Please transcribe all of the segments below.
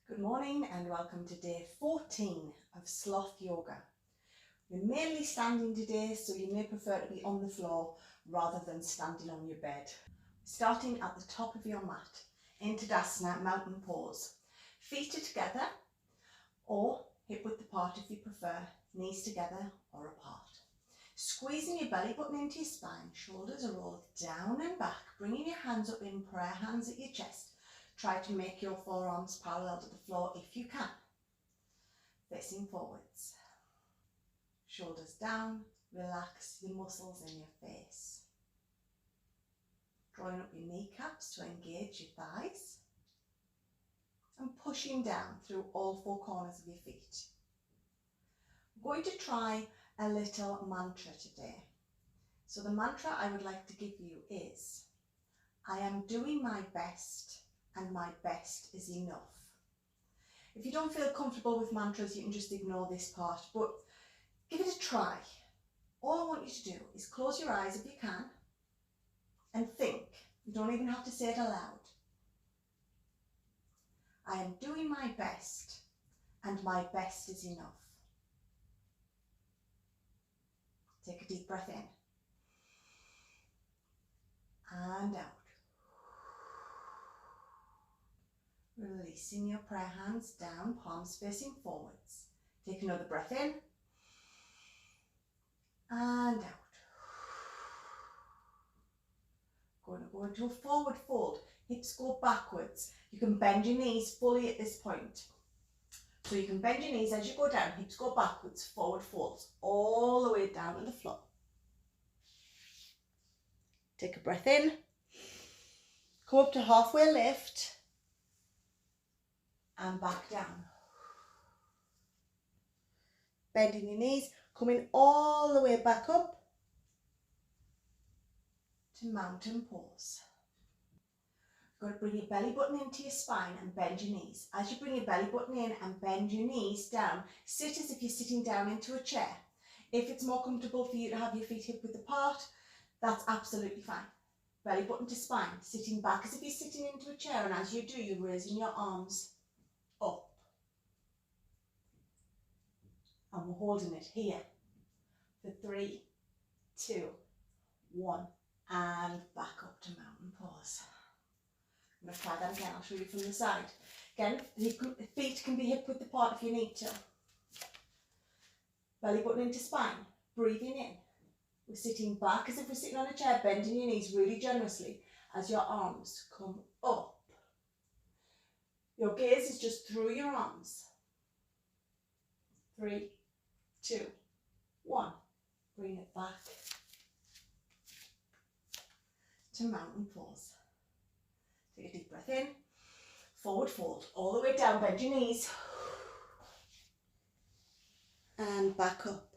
Good morning and welcome to day 14 of Sloth Yoga. We're mainly standing today, so you may prefer to be on the floor rather than standing on your bed. Starting at the top of your mat, into Tadasana, mountain pose. Feet are together or hip width apart if you prefer, knees together or apart. Squeezing your belly button into your spine, shoulders are rolled down and back, bringing your hands up in prayer hands at your chest. Try to make your forearms parallel to the floor if you can. Facing forwards. Shoulders down, relax your muscles in your face. Drawing up your kneecaps to engage your thighs. And pushing down through all four corners of your feet. I'm going to try a little mantra today. So the mantra I would like to give you is, I am doing my best and my best is enough. If you don't feel comfortable with mantras, you can just ignore this part, but give it a try. All I want you to do is close your eyes if you can and think. You don't even have to say it aloud. I am doing my best and my best is enough. Take a deep breath in and out. Releasing your prayer hands down, palms facing forwards. Take another breath in and out. Going to go into a forward fold. Hips go backwards. You can bend your knees fully at this point. So you can bend your knees as you go down, hips go backwards, forward folds, all the way down to the floor. Take a breath in. Come up to halfway lift. And back down. Bending your knees, coming all the way back up to mountain pose. You've got to bring your belly button into your spine and bend your knees. As you bring your belly button in and bend your knees down, sit as if you're sitting down into a chair. If it's more comfortable for you to have your feet hip width apart, that's absolutely fine. Belly button to spine, sitting back as if you're sitting into a chair, and as you do, you're raising your arms up. And we're holding it here for 3, 2, 1, and back up to mountain pose. I'm going to try that again. I'll show you from the side. Again, the feet can be hip width apart if you need to. Belly button into spine, breathing in. We're sitting back as if we're sitting on a chair, bending your knees really generously as your arms come up. Your gaze is just through your arms. 3, 2, 1. Bring it back to mountain pose. Take a deep breath in. Forward fold. All the way down. Bend your knees. And back up.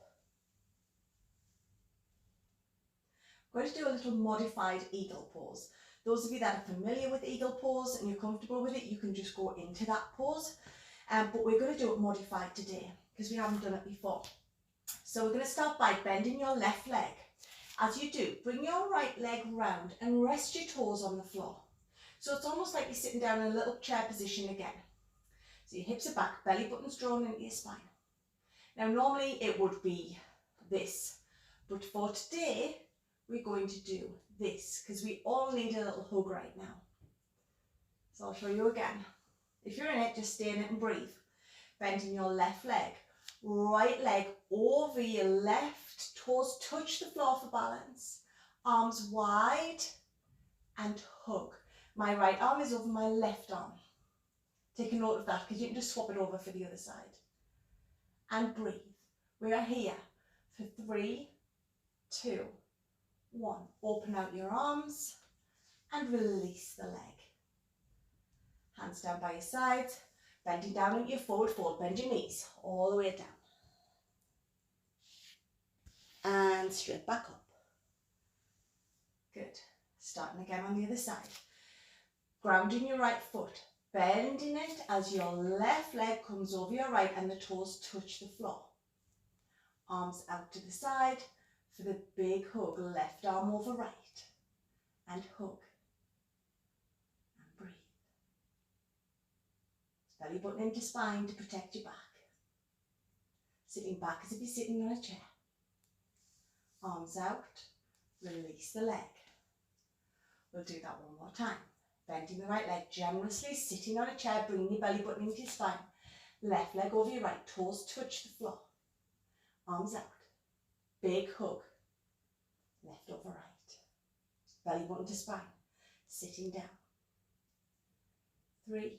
I'm going to do a little modified eagle pose. Those of you that are familiar with eagle pose and you're comfortable with it, you can just go into that pose. But we're going to do it modified today because we haven't done it before. So we're going to start by bending your left leg. As you do, bring your right leg round and rest your toes on the floor. So it's almost like you're sitting down in a little chair position again. So your hips are back, belly button's drawn into your spine. Now normally it would be this, but for today we're going to do this because we all need a little hug right now. So I'll show you again. If you're in it, just stay in it and breathe. Bending your left leg, right leg over your left, toes touch the floor for balance, arms wide and hug. My right arm is over my left arm. Take a note of that because you can just swap it over for the other side. And breathe. We are here for 3, 2, 1. Open out your arms and release the leg. Hands down by your sides, bending down into your forward fold. Bend your knees all the way down. And straight back up. Good. Starting again on the other side. Grounding your right foot, bending it as your left leg comes over your right and the toes touch the floor. Arms out to the side for the big hug, left arm over right. And hug. And breathe. Belly button into spine to protect your back. Sitting back as if you're sitting on a chair. Arms out, release the leg. We'll do that one more time. Bending the right leg generously, sitting on a chair, bringing your belly button into your spine. Left leg over your right, toes touch the floor. Arms out. Big hug. Left over right. Belly button to spine. Sitting down. 3,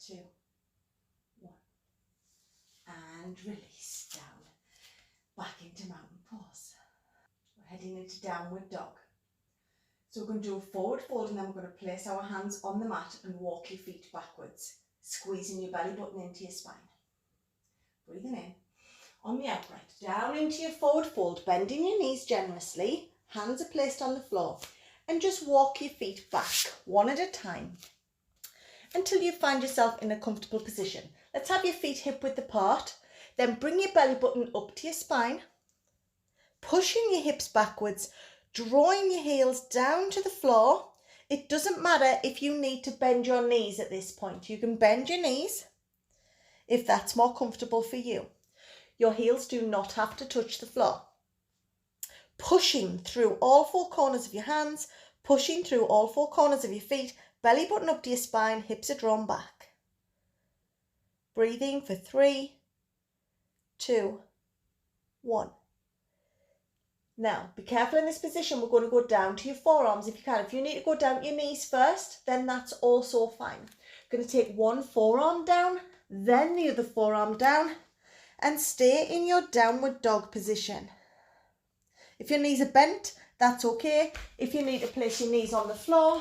2, 1. And release down. Back into mountain pose. We're heading into downward dog. So we're going to do a forward fold and then we're going to place our hands on the mat and walk your feet backwards, squeezing your belly button into your spine. Breathing in. On the upright, down into your forward fold, bending your knees generously, hands are placed on the floor, and just walk your feet back one at a time until you find yourself in a comfortable position. Let's have your feet hip width apart, then bring your belly button up to your spine, pushing your hips backwards, drawing your heels down to the floor. It doesn't matter if you need to bend your knees at this point. You can bend your knees if that's more comfortable for you. Your heels do not have to touch the floor. Pushing through all 4 corners of your hands, pushing through all 4 corners of your feet, belly button up to your spine, hips are drawn back. Breathing for 3, 2, 1. Now, be careful in this position. We're going to go down to your forearms if you can. If you need to go down to your knees first, then that's also fine. You're going to take one forearm down, then the other forearm down, and stay in your downward dog position. If your knees are bent, that's okay. If you need to place your knees on the floor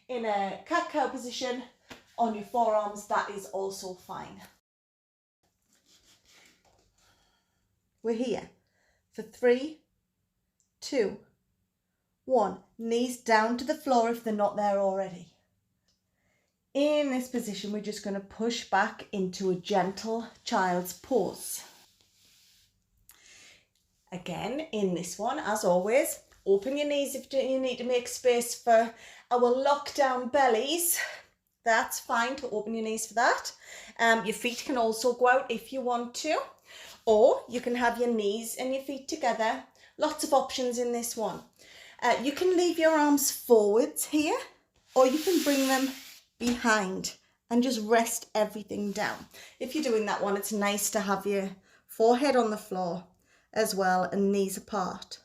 in a cat-cow position on your forearms, that is also fine. We're here for 3, 2, 1. Knees down to the floor if they're not there already. In this position, we're just going to push back into a gentle child's pose. Again, in this one, as always, open your knees if you need to make space for our lockdown bellies. That's fine to open your knees for that. Your feet can also go out if you want to, or you can have your knees and your feet together. Lots of options in this one. You can leave your arms forwards here, or you can bring them behind and just rest everything down. If you're doing that one, it's nice to have your forehead on the floor as well and knees apart.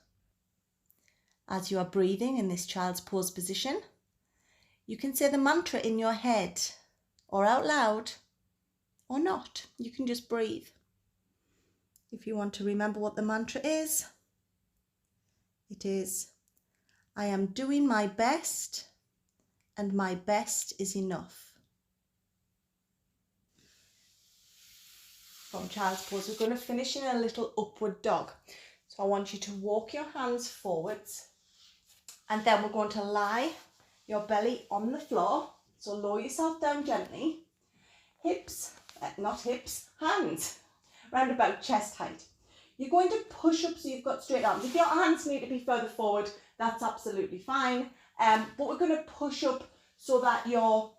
As you are breathing in this child's pose position, you can say the mantra in your head or out loud or not. You can just breathe. If you want to remember what the mantra is, it is, I am doing my best and my best is enough. From child's pose, we're going to finish in a little upward dog. So I want you to walk your hands forwards and then we're going to lie your belly on the floor. So lower yourself down gently. Hips, not hips, hands round about chest height. You're going to push up so you've got straight arms. If your hands need to be further forward, that's absolutely fine. But we're going to push up so that your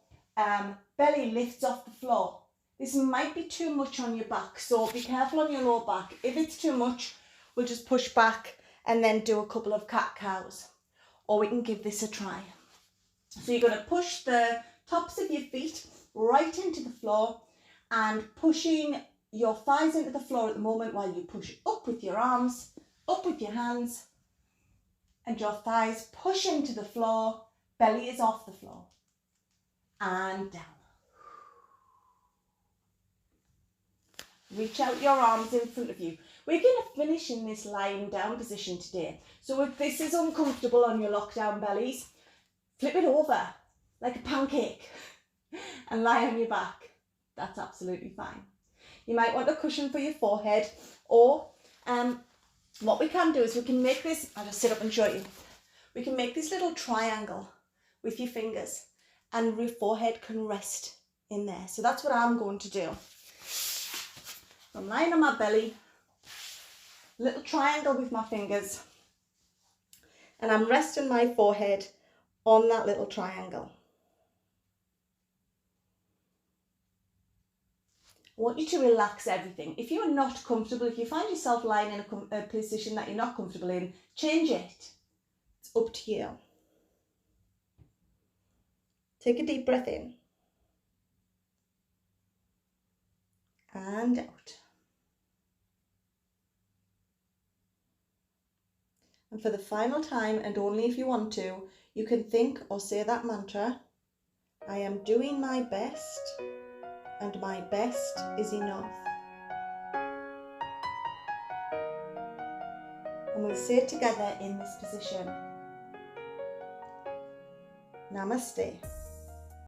belly lifts off the floor. This might be too much on your back, so be careful on your lower back. If it's too much, we'll just push back and then do a couple of cat-cows. Or we can give this a try. So you're going to push the tops of your feet right into the floor and pushing your thighs into the floor at the moment while you push up with your arms, up with your hands, and your thighs push into the floor, belly is off the floor, and down. Reach out your arms in front of you. We're going to finish in this lying down position today. So if this is uncomfortable on your lockdown bellies, flip it over like a pancake and lie on your back. That's absolutely fine. You might want a cushion for your forehead, or what we can do is we can make this, I'll just sit up and show you. We can make this little triangle with your fingers and your forehead can rest in there. So that's what I'm going to do. I'm lying on my belly, little triangle with my fingers, and I'm resting my forehead on that little triangle. I want you to relax everything. If you're not comfortable, if you find yourself lying in a position that you're not comfortable in, change it. It's up to you. Take a deep breath in. And out. And for the final time, and only if you want to, you can think or say that mantra, I am doing my best, and my best is enough. And we'll say it together in this position. Namaste.